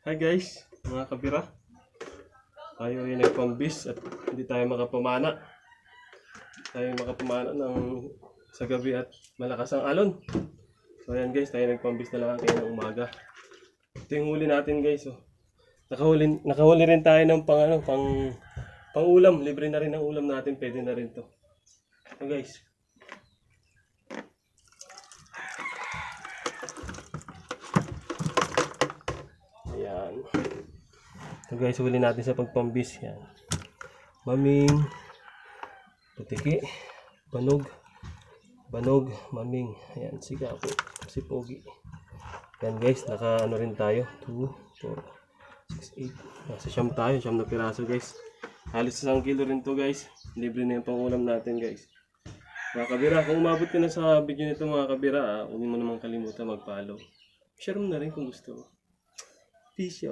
Hi guys, mga kabira. Tayo ay nagpambis at hindi tayo makapamana. Tayo makapamana sa gabi at malakas ang alon. So ayan guys, tayo nagpambis na lang kayo ng umaga. Ito yung huli natin guys. Oh. Nakahuli rin tayo ng pang ulam. Libre na rin ang ulam natin, pwede na rin to. So guys. Ayan. So guys, huli natin sa pagpambis yan. Maming, putiki, banog, maming. Ayan, siga ako, si Pogi. Yan guys, naka ano rin tayo. 2, 4, 6, 8. Nasa siyam tayo, siyam na piraso guys. Halos 1 kilo rin to guys. Libre na yung pang-ulam natin guys. Mga kabira, kung umabot ka na sa video nito mga kabira, huwag mo naman kalimutan mag-follow. Share mo na rin kung gusto mo. Peace out.